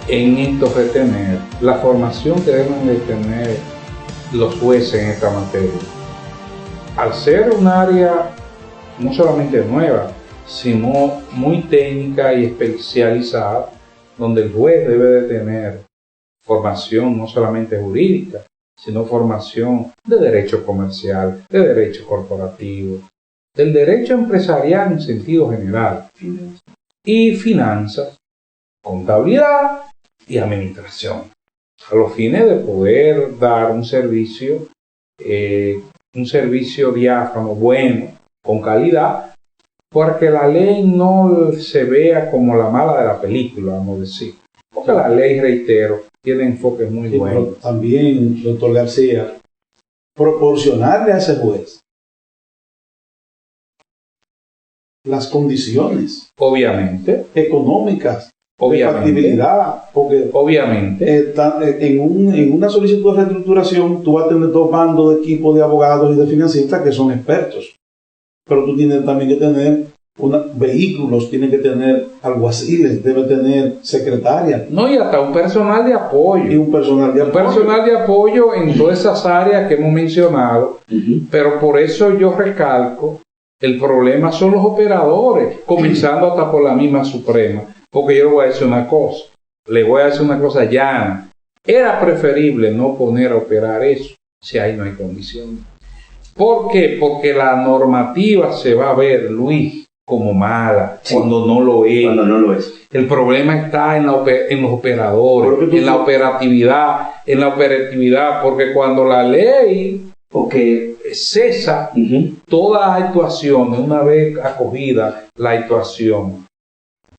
en esto retener la formación que deben de tener los jueces en esta materia. Al ser un área no solamente nueva, sino muy técnica y especializada, donde el juez debe de tener formación no solamente jurídica, sino formación de derecho comercial, de derecho corporativo, del derecho empresarial en sentido general, y finanzas, contabilidad y administración, a los fines de poder dar un servicio diáfano, bueno, con calidad, porque la ley no se vea como la mala de la película, vamos a decir. Porque la ley, reitero, tiene enfoques muy buenos. Pero también, doctor García, proporcionarle a ese juez las condiciones, obviamente, económicas, obviamente, de factibilidad, porque obviamente, en una solicitud de reestructuración tú vas a tener dos bandos de equipos de abogados y de financistas que son expertos, pero tú tienes también que tener vehículos, tienes que tener alguaciles, debe tener secretarias. No, y hasta un personal de apoyo. Y un personal de apoyo. Un personal de apoyo en todas esas áreas que hemos mencionado, pero por eso yo recalco, el problema son los operadores, comenzando hasta por la misma Suprema, porque yo le voy a decir una cosa, llana. Era preferible no poner a operar eso, si ahí no hay condiciones. ¿Por qué? Porque la normativa se va a ver, Luis, como mala, sí, cuando no lo es. Cuando no lo es. El problema está en los operadores, en la operatividad, porque cuando la ley cesa toda actuación, una vez acogida la actuación,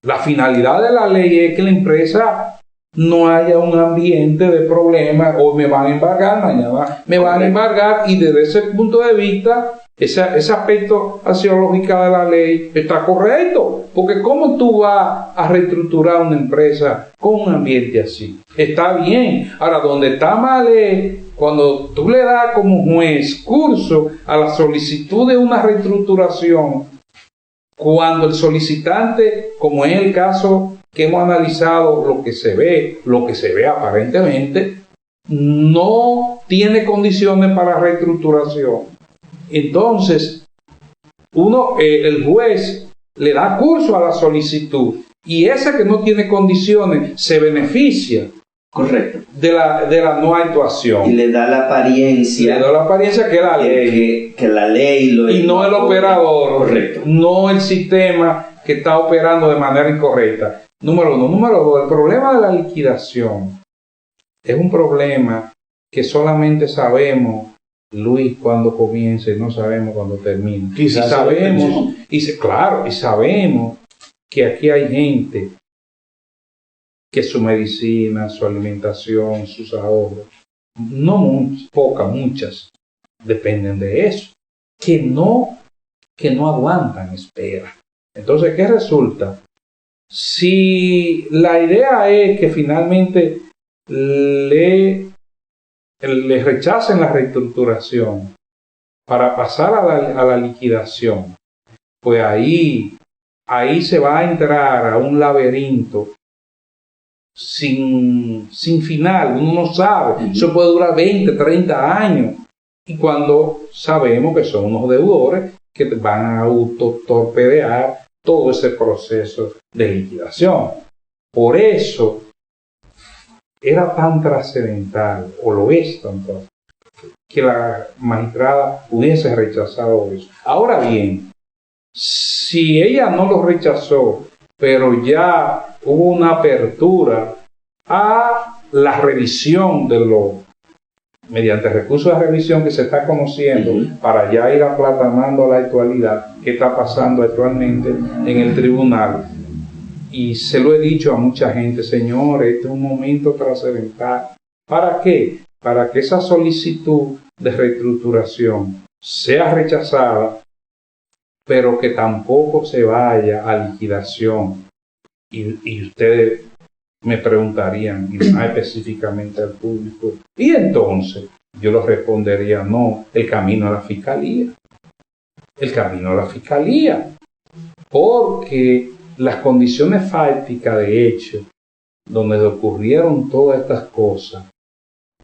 la finalidad de la ley es que la empresa no haya un ambiente de problemas, hoy me van a embargar, mañana me van a embargar, y desde ese punto de vista, ese aspecto axiológico de la ley está correcto, porque ¿cómo tú vas a reestructurar una empresa con un ambiente así? Está bien. Ahora, donde está mal es cuando tú le das como juez curso a la solicitud de una reestructuración, cuando el solicitante, como es el caso que hemos analizado, lo que se ve aparentemente, no tiene condiciones para reestructuración. Entonces, el juez le da curso a la solicitud, y ese que no tiene condiciones se beneficia. Correcto. De la no actuación. Y le da la apariencia. Que es la ley. Que la ley lo y no el operador. Correcto. No el sistema que está operando de manera incorrecta. Número uno. Número dos, el problema de la liquidación es un problema que solamente sabemos, Luis, cuando comienza, y no sabemos cuando termina. Quizás sabemos que aquí hay gente que su medicina, su alimentación, sus ahorros, muchas, dependen de eso, que no aguantan espera. Entonces, ¿qué resulta? Si la idea es que finalmente le rechacen la reestructuración para pasar a la liquidación, pues ahí se va a entrar a un laberinto sin final. Uno no sabe, eso puede durar 20, 30 años, y cuando sabemos que son unos deudores que van a autotorpedear todo ese proceso de liquidación. Por eso era tan trascendental, o lo es tan trascendental, que la magistrada hubiese rechazado eso. Ahora bien, si ella no lo rechazó, pero ya hubo una apertura a la revisión mediante recursos de revisión que se está conociendo, para ya ir aplatanando la actualidad, que está pasando actualmente en el tribunal. Y se lo he dicho a mucha gente, señores, este es un momento trascendental. ¿Para qué? Para que esa solicitud de reestructuración sea rechazada, pero que tampoco se vaya a liquidación. Y ustedes me preguntarían, y más específicamente al público, y entonces yo les respondería, no, el camino a la fiscalía. El camino a la fiscalía. Porque las condiciones fácticas de hecho donde ocurrieron todas estas cosas,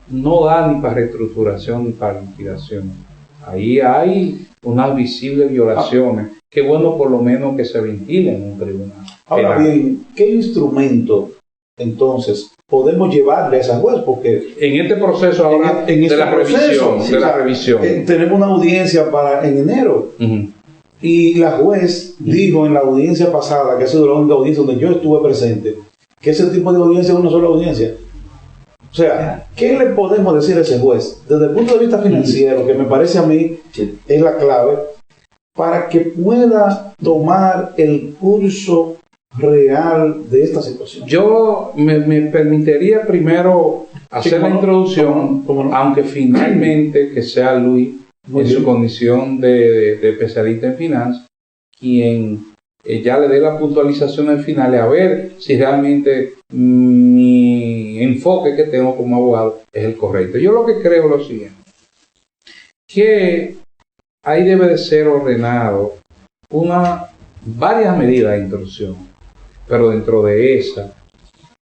no da ni para reestructuración ni para liquidación. Ahí hay unas visibles violaciones. Qué bueno por lo menos que se ventilen en un tribunal. Ahora bien, ¿qué instrumento entonces podemos llevarle a esa juez? Porque en este proceso ahora en este de la proceso, revisión, de la revisión. Tenemos una audiencia en enero. Y la juez dijo en la audiencia pasada, que ha sido la única audiencia donde yo estuve presente, que ese tipo de audiencia es una sola audiencia. O sea, ¿qué le podemos decir a ese juez desde el punto de vista financiero, que me parece a mí es la clave, para que pueda tomar el curso real de esta situación? Yo me permitiría primero hacer la introducción, ¿Cómo no? aunque finalmente que sea Luis, en su condición de especialista en finanzas, quien ya le dé la puntualización al final, a ver si realmente mi enfoque que tengo como abogado es el correcto. Yo lo que creo es lo siguiente, que ahí debe de ser ordenado varias medidas de instrucción, pero dentro de esa,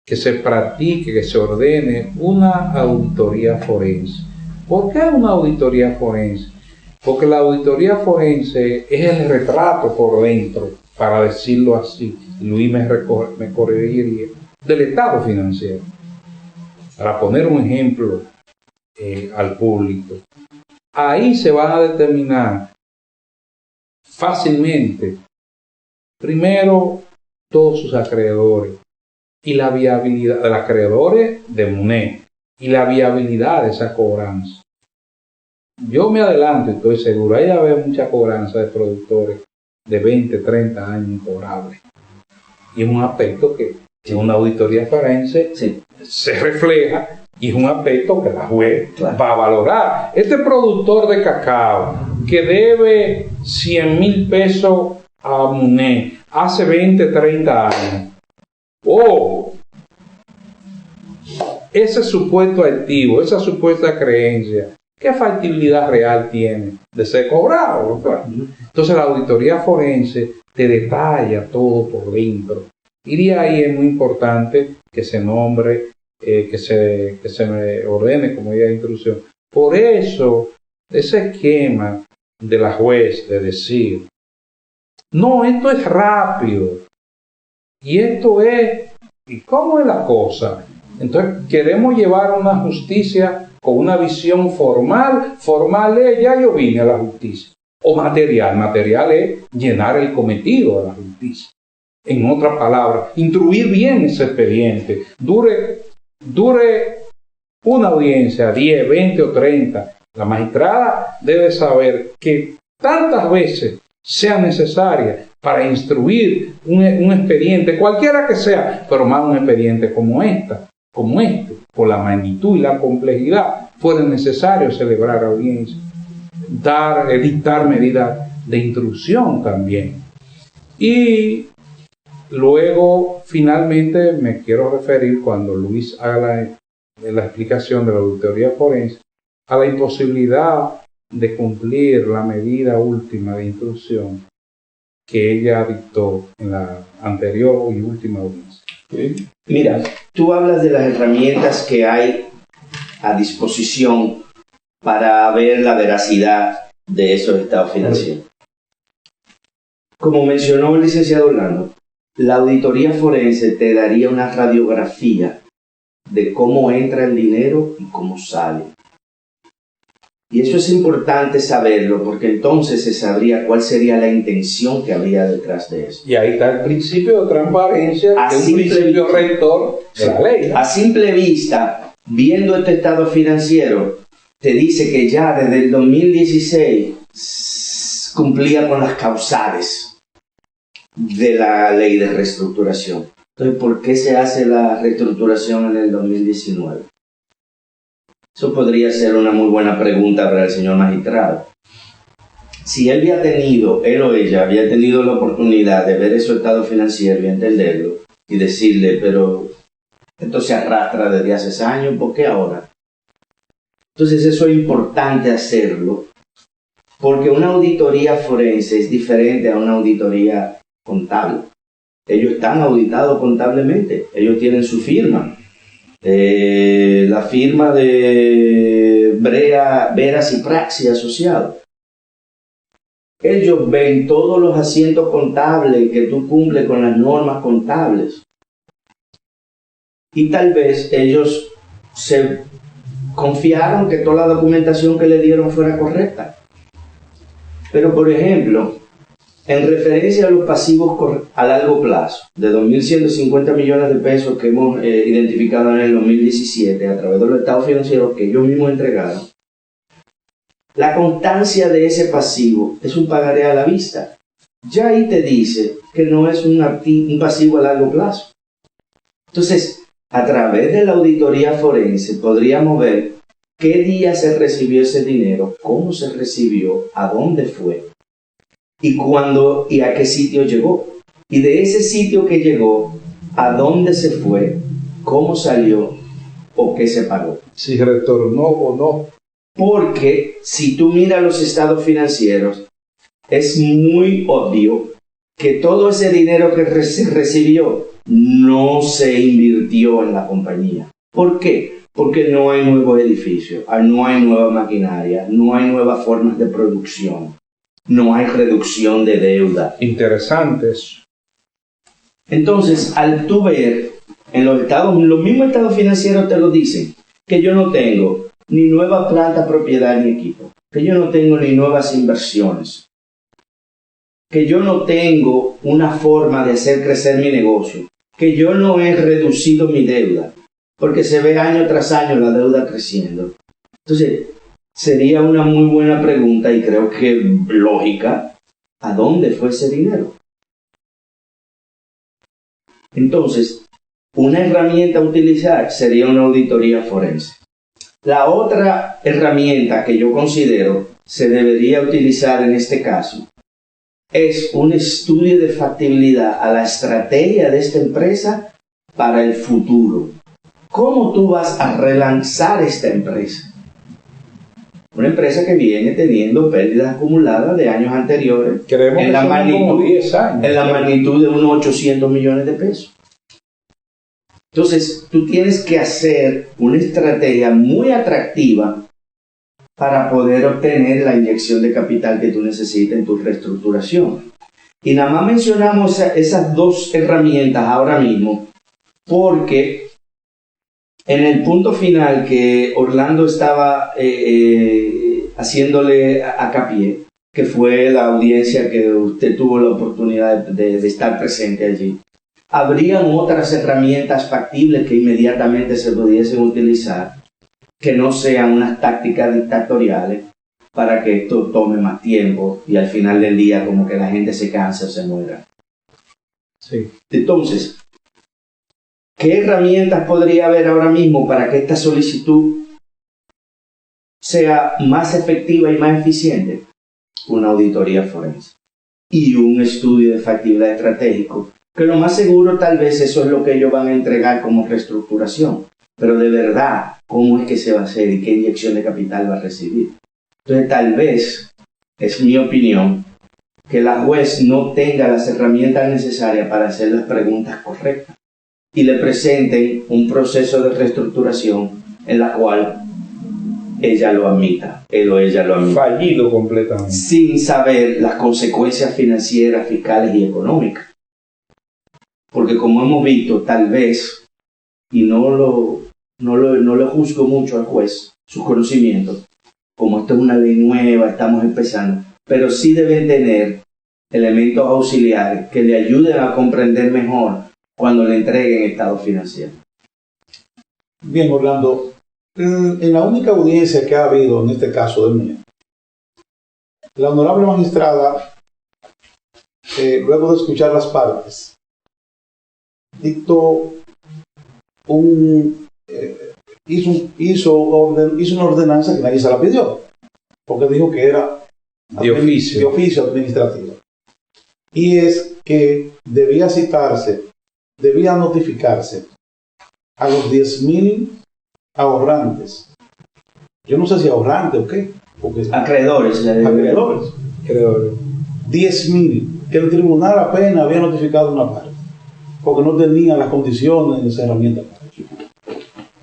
que se practique, que se ordene una auditoría forense. ¿Por qué una auditoría forense? Porque la auditoría forense es el retrato por dentro, para decirlo así, Luis me corregiría, del estado financiero. Para poner un ejemplo al público, ahí se van a determinar fácilmente, primero, todos sus acreedores y la viabilidad de los acreedores de MUNE y la viabilidad de esa cobranza. Yo me adelanto y estoy seguro, ahí hay mucha cobranza de productores de 20, 30 años incobrables. Y es un aspecto que en una auditoría forense se refleja y es un aspecto que la juez va a valorar. Este productor de cacao que debe 100,000 pesos a MUNE hace 20, 30 años, ese supuesto activo, esa supuesta creencia, ¿qué factibilidad real tiene de ser cobrado? Entonces la auditoría forense te detalla todo por dentro. Y de ahí es muy importante que se nombre, que se me ordene como idea de instrucción. Por eso, ese esquema de la juez de decir, no, esto es rápido, y esto es, ¿y cómo es la cosa? Entonces queremos llevar una justicia con una visión formal. Formal es, ya yo vine a la justicia. O material. Material es llenar el cometido de la justicia. En otras palabras, instruir bien ese expediente. Dure una audiencia, 10, 20 o 30. La magistrada debe saber que tantas veces sea necesaria para instruir un expediente, cualquiera que sea, pero más un expediente como este, por la magnitud y la complejidad, fuera necesario celebrar audiencias, dictar medidas de instrucción también. Y luego, finalmente, me quiero referir, cuando Luis haga la explicación de la auditoría forense, a la imposibilidad de cumplir la medida última de instrucción que ella dictó en la anterior y última audiencia. ¿Sí? Mira, tú hablas de las herramientas que hay a disposición para ver la veracidad de esos estados financieros. Como mencionó el licenciado Orlando, la auditoría forense te daría una radiografía de cómo entra el dinero y cómo sale. Y eso es importante saberlo, porque entonces se sabría cuál sería la intención que habría detrás de eso. Y ahí está el principio de transparencia, que es un principio rector de la ley, ¿no? A simple vista, viendo este estado financiero, te dice que ya desde el 2016 cumplía con las causales de la ley de reestructuración. Entonces, ¿por qué se hace la reestructuración en el 2019? Eso podría ser una muy buena pregunta para el señor magistrado. Si él o ella había tenido la oportunidad de ver su estado financiero y entenderlo y decirle, pero esto se arrastra desde hace años, ¿por qué ahora? Entonces eso es importante hacerlo, porque una auditoría forense es diferente a una auditoría contable. ellos están auditados contablemente, ellos tienen su firma. La firma de Veras y Praxis asociados. Ellos ven todos los asientos contables que tú cumples con las normas contables. Y tal vez ellos se confiaron que toda la documentación que le dieron fuera correcta. Pero, por ejemplo, en referencia a los pasivos a largo plazo, de 2.150 millones de pesos que hemos identificado en el 2017 a través de los estados financieros que ellos mismos entregaron, la constancia de ese pasivo es un pagaré a la vista. Ya ahí te dice que no es un pasivo a largo plazo. Entonces, a través de la auditoría forense podríamos ver qué día se recibió ese dinero, cómo se recibió, a dónde fue, y cuándo y a qué sitio llegó. Y de ese sitio que llegó, a dónde se fue, cómo salió o qué se pagó. Si retornó o no. Porque si tú miras los estados financieros, es muy obvio que todo ese dinero que se recibió no se invirtió en la compañía. ¿Por qué? Porque no hay nuevos edificios, no hay nueva maquinaria, no hay nuevas formas de producción, no hay reducción de deuda. Interesantes. Entonces, al tú ver en los mismos estados financieros te lo dicen, que yo no tengo ni nueva planta, propiedad ni equipo, que yo no tengo ni nuevas inversiones, que yo no tengo una forma de hacer crecer mi negocio, que yo no he reducido mi deuda, porque se ve año tras año la deuda creciendo. Entonces, sería una muy buena pregunta y creo que lógica, ¿a dónde fue ese dinero? Entonces, una herramienta a utilizar sería una auditoría forense. La otra herramienta que yo considero se debería utilizar en este caso es un estudio de factibilidad a la estrategia de esta empresa para el futuro. ¿Cómo tú vas a relanzar esta empresa? Una empresa que viene teniendo pérdidas acumuladas de años anteriores en la magnitud de unos 800 millones de pesos. Entonces, tú tienes que hacer una estrategia muy atractiva para poder obtener la inyección de capital que tú necesitas en tu reestructuración. Y nada más mencionamos esas dos herramientas ahora mismo porque en el punto final que Orlando estaba haciéndole hincapié, que fue la audiencia que usted tuvo la oportunidad de estar presente allí, habrían otras herramientas factibles que inmediatamente se pudiesen utilizar, que no sean unas tácticas dictatoriales para que esto tome más tiempo y al final del día como que la gente se canse o se muera. Sí. Entonces, ¿qué herramientas podría haber ahora mismo para que esta solicitud sea más efectiva y más eficiente? Una auditoría forense y un estudio de factibilidad estratégico, que lo más seguro tal vez eso es lo que ellos van a entregar como reestructuración, pero de verdad, ¿cómo es que se va a hacer y qué inyección de capital va a recibir? Entonces tal vez, es mi opinión, que la juez no tenga las herramientas necesarias para hacer las preguntas correctas y le presenten un proceso de reestructuración en la cual ella lo admita, él o ella lo admita. Fallido completamente. Sin saber las consecuencias financieras, fiscales y económicas. Porque como hemos visto, tal vez, y no le juzgo mucho al juez, sus conocimientos, como esto es una ley nueva, estamos empezando, pero sí deben tener elementos auxiliares que le ayuden a comprender mejor cuando le entreguen estados financieros. Bien, Orlando, en la única audiencia que ha habido en este caso del mío, la honorable magistrada, luego de escuchar las partes, dictó hizo una ordenanza que nadie se la pidió, porque dijo que era de oficio administrativo. Y es que debía notificarse a los 10.000 ahorrantes. Yo no sé si ahorrantes o qué. Acreedores. 10.000, que el tribunal apenas había notificado una parte. porque no tenían las condiciones de esa herramienta.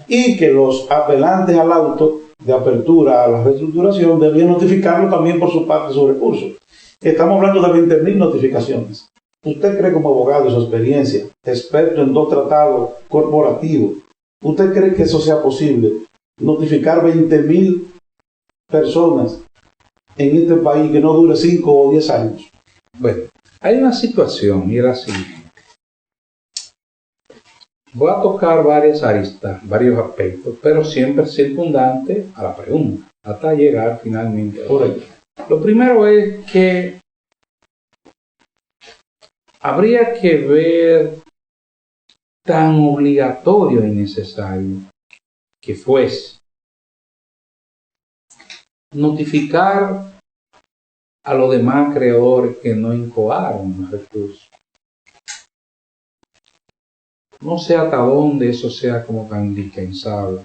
Y que los apelantes al auto de apertura a la reestructuración debían notificarlo también por su parte sus recursos. Estamos hablando de 20.000 notificaciones. ¿Usted cree, como abogado de su experiencia, experto en 2 tratados corporativos, usted cree que eso sea posible? Notificar 20.000 personas en este país que no dure 5 o 10 años. Bueno, hay una situación y es la siguiente. Voy a tocar varias aristas, varios aspectos, pero siempre circundante a la pregunta, hasta llegar finalmente a ello. Lo primero es que habría que ver tan obligatorio y necesario que fuese notificar a los demás acreedores que no incoaron los recursos. No sé hasta dónde eso sea como tan indispensable.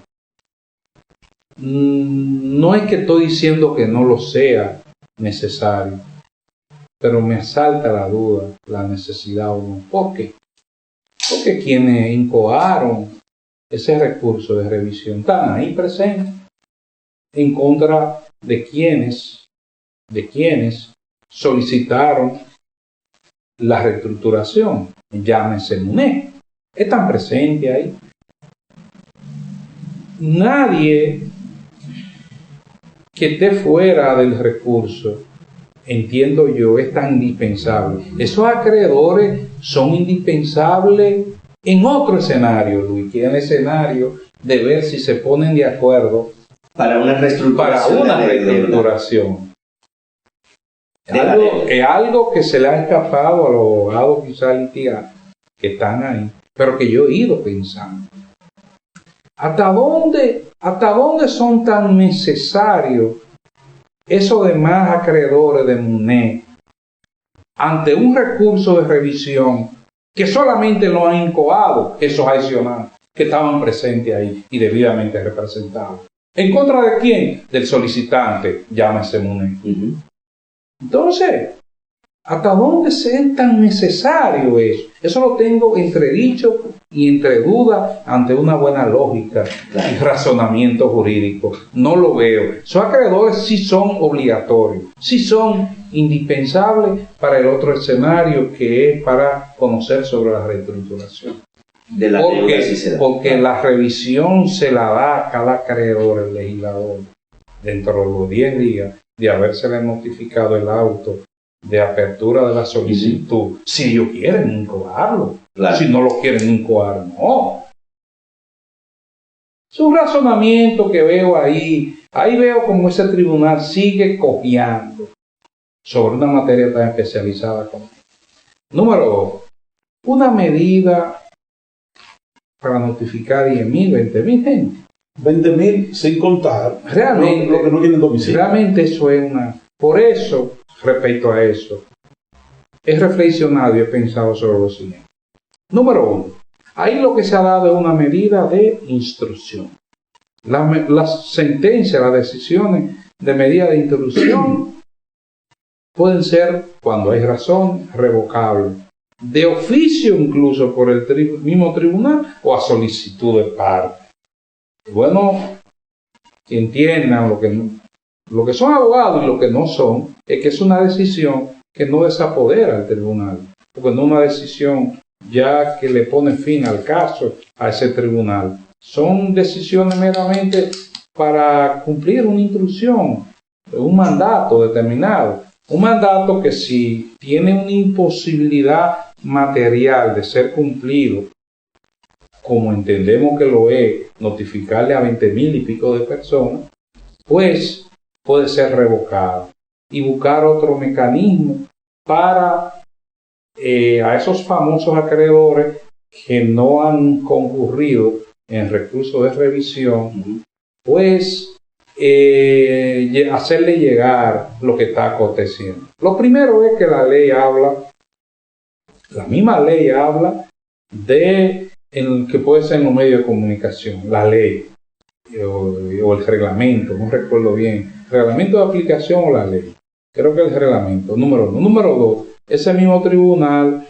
No es que estoy diciendo que no lo sea necesario, pero me asalta la duda, la necesidad o no. ¿Por qué? Porque quienes incoaron ese recurso de revisión están ahí presentes en contra de quienes solicitaron la reestructuración, llámese MUNE. Están presentes ahí. Nadie que esté fuera del recurso, entiendo yo, es tan indispensable. Esos acreedores son indispensables en otro escenario, Luis, que es el escenario de ver si se ponen de acuerdo para una reestructuración. Es algo que se le ha escapado a los abogados quizás litigantes que están ahí, pero que yo he ido pensando. ¿Hasta dónde son tan necesarios esos demás acreedores de MUNE ante un recurso de revisión que solamente lo han incoado esos adicionales que estaban presentes ahí y debidamente representados? ¿En contra de quién? Del solicitante, llámese MUNE. Entonces, ¿hasta dónde es tan necesario eso? Eso lo tengo entredicho y entre dudas ante una buena lógica y razonamiento jurídico. No lo veo. Esos acreedores sí son obligatorios, sí son indispensables para el otro escenario que es para conocer sobre la reestructuración. Porque la revisión se la da a cada acreedor, el legislador, dentro de los 10 días de habérsele notificado el auto de apertura de la solicitud, si ellos quieren incoarlo. Claro. Si no lo quieren incoar, no. Es un razonamiento que veo ahí. Ahí veo como ese tribunal sigue copiando sobre una materia tan especializada como. Número 2. Una medida para notificar 10.000, 20.000 gente. 20.000 sin contar realmente, lo que no tienen domicilio. Realmente eso es una. Por eso, respecto a eso, he reflexionado y he pensado sobre lo siguiente. Número 1. Ahí lo que se ha dado es una medida de instrucción. Las sentencias, las decisiones de medida de instrucción pueden ser, cuando hay razón, revocables. De oficio incluso por el mismo tribunal o a solicitud de parte. Bueno, que entiendan lo que son abogados y lo que no son, es que es una decisión que no desapodera al tribunal, porque no es una decisión ya que le pone fin al caso a ese tribunal. Son decisiones meramente para cumplir una instrucción, un mandato determinado. Un mandato que si tiene una imposibilidad material de ser cumplido, como entendemos que lo es, notificarle a 20.000 y pico de personas, pues puede ser revocado y buscar otro mecanismo para a esos famosos acreedores que no han concurrido en recursos de revisión, pues hacerle llegar lo que está aconteciendo. Lo primero es que la misma ley habla de que puede ser en los medios de comunicación, la ley o el reglamento, no recuerdo bien, reglamento de aplicación o la ley, creo que el reglamento, número 1. Número 2, ese mismo tribunal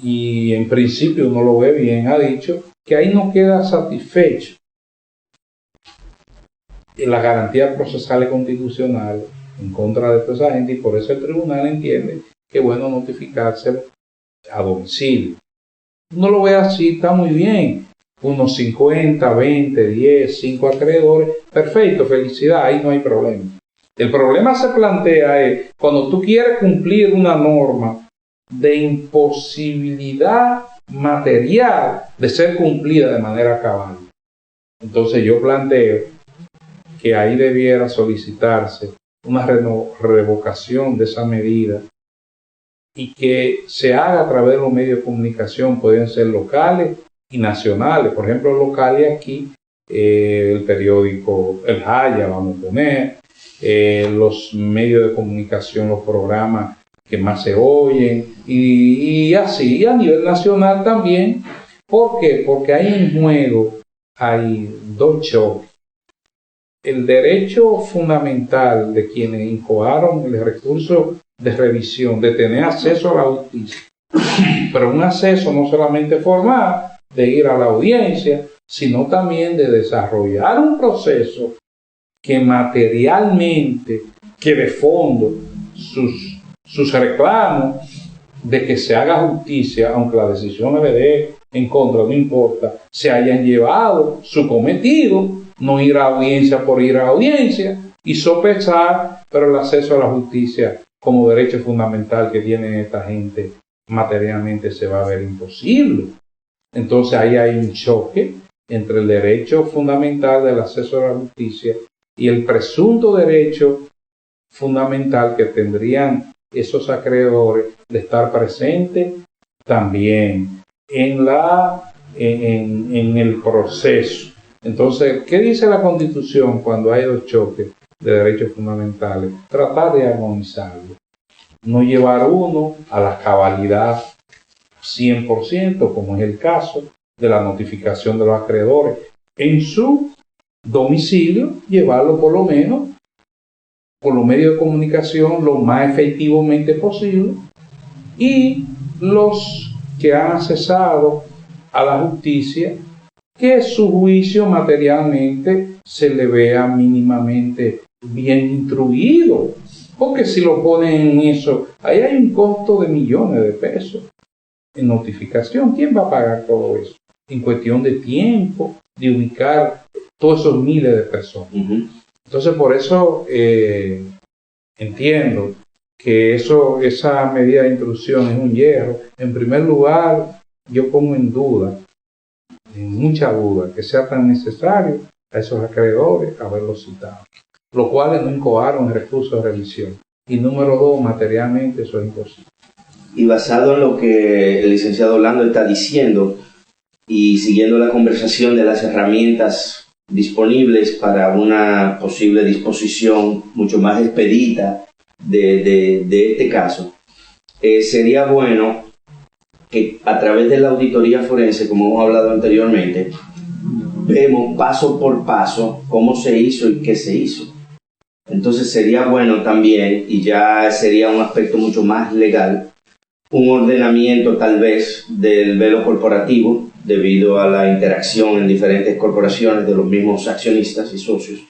y en principio uno lo ve bien, ha dicho que ahí no queda satisfecho las garantías procesales constitucionales en contra de toda esa gente, y por eso el tribunal entiende que es bueno notificárselo a domicilio. Uno lo ve así, está muy bien. Unos 50, 20, 10, 5 acreedores, perfecto, felicidad, ahí no hay problema. El problema se plantea es cuando tú quieres cumplir una norma de imposibilidad material de ser cumplida de manera cabal. Entonces yo planteo que ahí debiera solicitarse una revocación de esa medida y que se haga a través de los medios de comunicación, pueden ser locales y nacionales. Por ejemplo, locales aquí, el periódico El Jaya, vamos a poner, los medios de comunicación, los programas que más se oyen, y así, y a nivel nacional también. ¿Por qué? Porque ahí en juego hay dos choques. El derecho fundamental de quienes incoaron el recurso de revisión, de tener acceso a la justicia, pero un acceso no solamente formal, de ir a la audiencia, sino también de desarrollar un proceso que materialmente, que de fondo sus reclamos de que se haga justicia, aunque la decisión le dé en contra, no importa, se hayan llevado su cometido, no ir a audiencia por ir a audiencia y sopesar, pero el acceso a la justicia como derecho fundamental que tiene esta gente materialmente se va a ver imposible. Entonces ahí hay un choque entre el derecho fundamental del acceso a la justicia y el presunto derecho fundamental que tendrían esos acreedores de estar presentes también en el proceso. Entonces, ¿qué dice la Constitución cuando hay dos choques de derechos fundamentales? Tratar de armonizarlo, no llevar uno a la cabalidad 100%, como es el caso de la notificación de los acreedores en su domicilio, llevarlo por lo menos por los medios de comunicación lo más efectivamente posible, y los que han accesado a la justicia, que su juicio materialmente se le vea mínimamente bien instruido, porque si lo ponen en eso, ahí hay un costo de millones de pesos en notificación. ¿Quién va a pagar todo eso? En cuestión de tiempo, de ubicar todos esos miles de personas. Entonces, por eso entiendo que esa medida de intrusión es un hierro. En primer lugar, yo pongo en duda, en mucha duda, que sea tan necesario a esos acreedores haberlos citado, los cuales no incoaron el recurso de revisión. Y número dos, materialmente eso es imposible. Y basado en lo que el licenciado Orlando está diciendo y siguiendo la conversación de las herramientas disponibles para una posible disposición mucho más expedita de este caso, sería bueno que a través de la auditoría forense, como hemos hablado anteriormente, vemos paso por paso cómo se hizo y qué se hizo. Entonces sería bueno también, y ya sería un aspecto mucho más legal, un ordenamiento tal vez del velo corporativo debido a la interacción en diferentes corporaciones de los mismos accionistas y socios,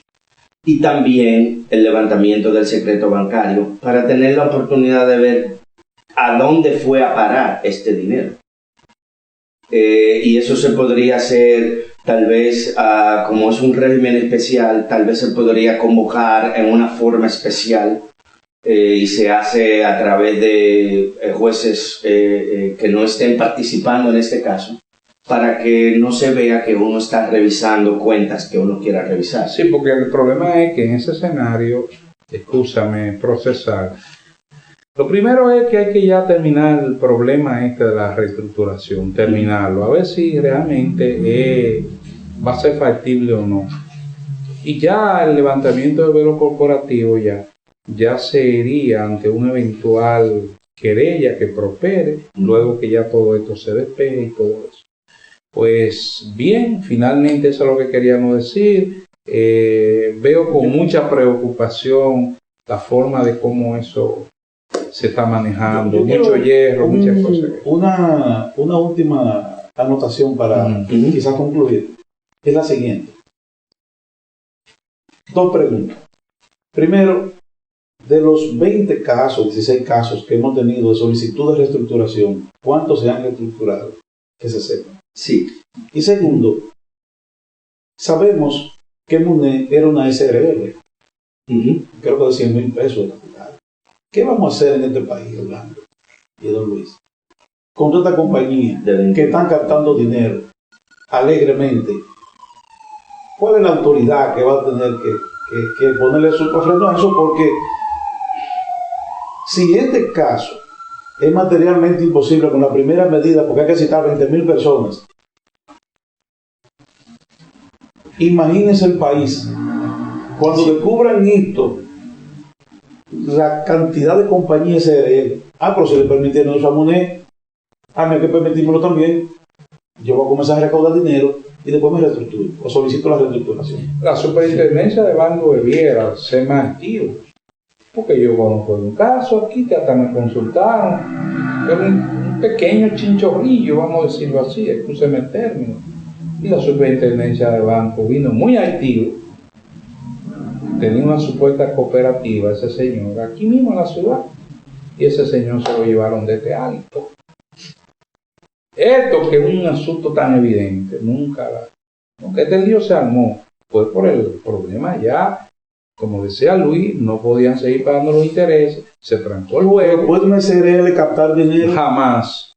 y también el levantamiento del secreto bancario para tener la oportunidad de ver a dónde fue a parar este dinero. Y eso se podría hacer tal vez, como es un régimen especial, tal vez se podría convocar en una forma especial y se hace a través de jueces que no estén participando en este caso, para que no se vea que uno está revisando cuentas que uno quiera revisar. Sí, porque el problema es que en ese escenario, escúchame, procesar, lo primero es que hay que ya terminar el problema de la reestructuración, terminarlo, a ver si realmente va a ser factible o no. Y ya el levantamiento del velo corporativo ya se iría ante una eventual querella que prospere, luego que ya todo esto se despeje y todo eso. Pues bien, finalmente eso es lo que queríamos decir. Veo con mucha preocupación la forma de cómo eso se está manejando, Yo mucho quiero hierro, muchas cosas. Una última anotación para quizás concluir. Es la siguiente. Dos preguntas. Primero, de los 20 casos, 16 casos que hemos tenido de solicitud de reestructuración, ¿cuántos se han reestructurado? Que se sepa. Sí. Y segundo, sabemos que MUNE era una SRL, creo que de 100,000 pesos de capital. ¿Qué vamos a hacer en este país, Orlando y don Luis, con toda esta compañía que están captando dinero alegremente? ¿Cuál es la autoridad que va a tener que ponerle su freno a eso? Porque si este caso es materialmente imposible con la primera medida, porque hay que citar 20,000 personas, imagínense el país cuando descubran esto, la cantidad de compañías SRL. Pero si le permitieron eso a MUNE, a mí hay que permitírmelo también. Yo voy a comenzar a recaudar dinero y después me reestructuro o solicito la reestructuración. La superintendencia de banco debiera ser más activa, porque yo conozco un caso aquí que hasta me consultaron, era un pequeño chinchorrillo, vamos a decirlo así, excúseme el término, y la superintendencia de banco vino muy activo. Tenía una supuesta cooperativa ese señor aquí mismo en la ciudad, y ese señor se lo llevaron desde alto. Esto que es un asunto tan evidente, nunca este lío se armó, fue por el problema ya, como decía Luis, no podían seguir pagando los intereses, se trancó el juego. ¿Puede una SRL captar dinero? Jamás.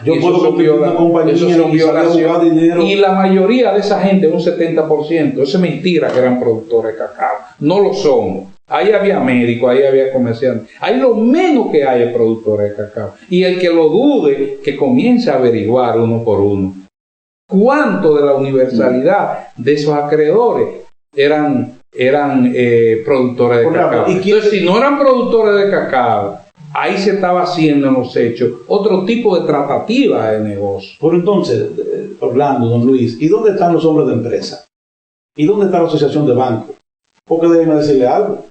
Yo puedo competir una compañía eso son violaciones. Dinero. Y la mayoría de esa gente, un 70%, eso es mentira que eran productores de cacao, no lo son. Ahí había médicos, ahí había comerciantes. Ahí lo menos que hay es productores de cacao. Y el que lo dude, que comience a averiguar uno por uno. ¿Cuánto de la universalidad de esos acreedores eran productores de cacao? Entonces, si no eran productores de cacao, ahí se estaba haciendo en los hechos otro tipo de tratativa de negocio. Por entonces, Orlando, don Luis, ¿y dónde están los hombres de empresa? ¿Y dónde está la asociación de bancos? Porque déjeme decirle algo.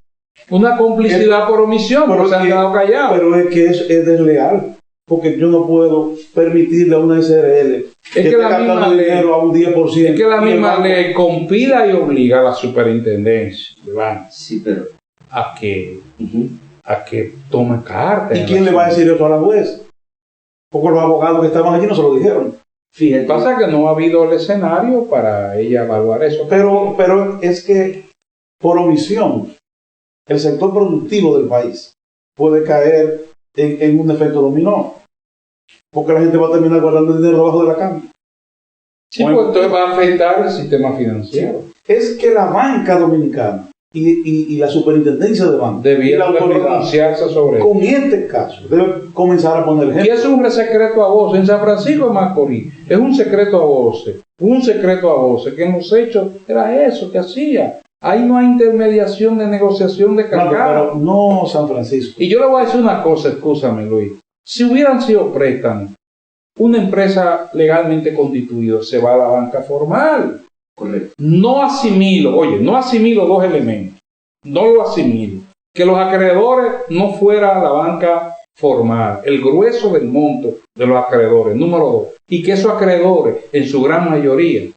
Una complicidad por omisión, porque se han quedado callados. Pero es que es desleal, porque yo no puedo permitirle a una SRL que esté gastando dinero a un 10%. Es que la misma ley compila y obliga a la superintendencia de bancos a que tome cartas. ¿Y quién le va a decir eso a la juez? Porque los abogados que estaban allí no se lo dijeron. Fíjate, pasa que no ha habido el escenario para ella evaluar eso. Pero es que por omisión el sector productivo del país puede caer en un efecto dominó, porque la gente va a terminar guardando el dinero debajo de la cama. Sí, pues entonces va a afectar el sistema financiero. Es que la banca dominicana y la superintendencia de bancos debía pronunciarse sobre con este caso, debe comenzar a poner ejemplo. Y es un secreto a voces. En San Francisco de Macorís es un secreto a voces, que en los hechos era eso que hacía. Ahí no hay intermediación de negociación de cacao. Pero no San Francisco. Y yo le voy a decir una cosa, escúchame Luis. Si hubieran sido préstamos, una empresa legalmente constituida se va a la banca formal. Correcto. No asimilo dos elementos. No lo asimilo. Que los acreedores no fuera la banca formal, el grueso del monto de los acreedores, número 2. Y que esos acreedores, en su gran mayoría,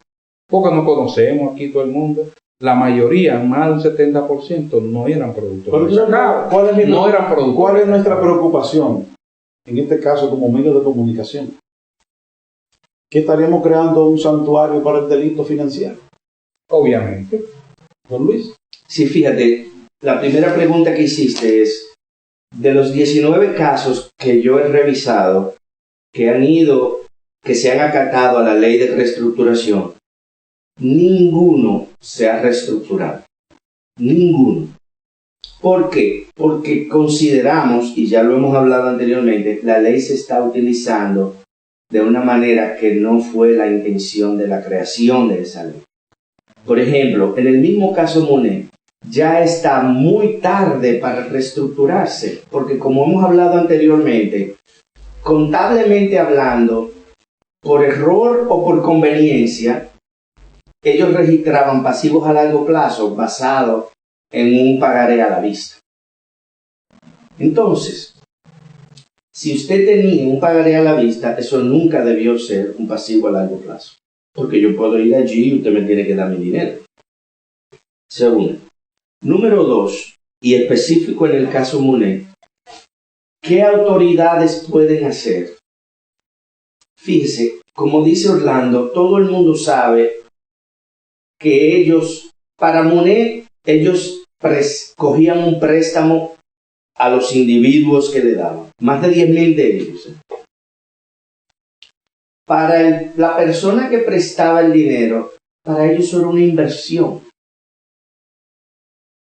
porque no conocemos aquí todo el mundo, la mayoría, más del 70%, no eran productores de cacao. ¿Cuál es nuestra preocupación? En este caso, como medio de comunicación, que estaríamos creando un santuario para el delito financiero. Obviamente. Don Luis. Sí, fíjate, la primera pregunta que hiciste es, de los 19 casos que yo he revisado, que se han acatado a la ley de reestructuración, ninguno se ha reestructurado. Ninguno. ¿Por qué? Porque consideramos, y ya lo hemos hablado anteriormente, la ley se está utilizando de una manera que no fue la intención de la creación de esa ley. Por ejemplo, en el mismo caso MUNE, ya está muy tarde para reestructurarse, porque como hemos hablado anteriormente, contablemente hablando, por error o por conveniencia, ellos registraban pasivos a largo plazo basados en un pagaré a la vista. Entonces, Si usted tenía un pagaré a la vista, eso nunca debió ser un pasivo a largo plazo. Porque yo puedo ir allí y usted me tiene que dar mi dinero. Segundo. Número 2, y específico en el caso Munet, ¿qué autoridades pueden hacer? Fíjese, como dice Orlando, todo el mundo sabe que ellos, para Munet, ellos cogían un préstamo a los individuos que le daban, más de 10,000 de ellos. Para la persona que prestaba el dinero, para ellos era una inversión.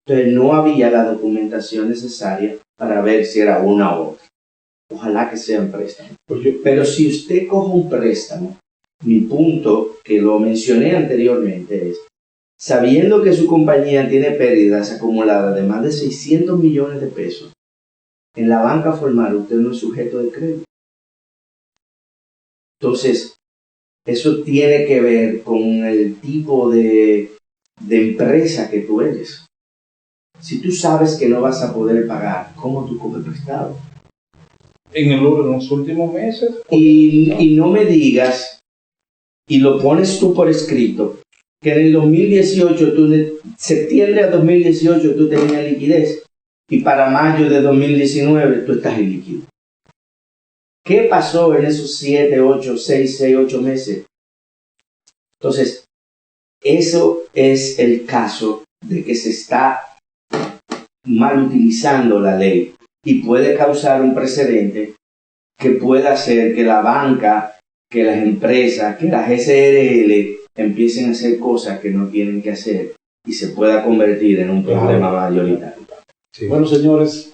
Entonces no había la documentación necesaria para ver si era una u otra. Ojalá que sean préstamos. Pero si usted coge un préstamo, mi punto, que lo mencioné anteriormente, es, sabiendo que su compañía tiene pérdidas acumuladas de más de 600 millones de pesos, en la banca formal usted no es sujeto de crédito. Entonces, eso tiene que ver con el tipo de empresa que tú eres. Si tú sabes que no vas a poder pagar, ¿cómo tú coges prestado? En los últimos meses. Y no me digas, y lo pones tú por escrito, que en el 2018, septiembre de 2018 tú tenías liquidez, y para mayo de 2019 tú estás en líquido. ¿Qué pasó en esos 7, 8, 6, 8 meses? Entonces, eso es el caso de que se está mal utilizando la ley y puede causar un precedente que pueda hacer que la banca, que las empresas, que las SRL empiecen a hacer cosas que no tienen que hacer y se pueda convertir en un problema mayoritario. Sí. Bueno, señores,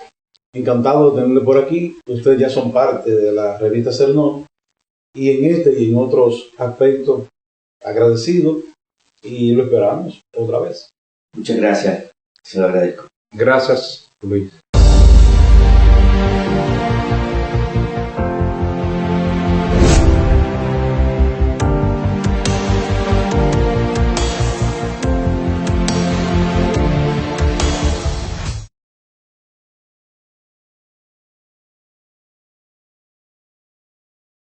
encantado de tenerle por aquí. Ustedes ya son parte de la revista Cernot y en este y en otros aspectos agradecido y lo esperamos otra vez. Muchas gracias, se lo agradezco. Gracias, Luis.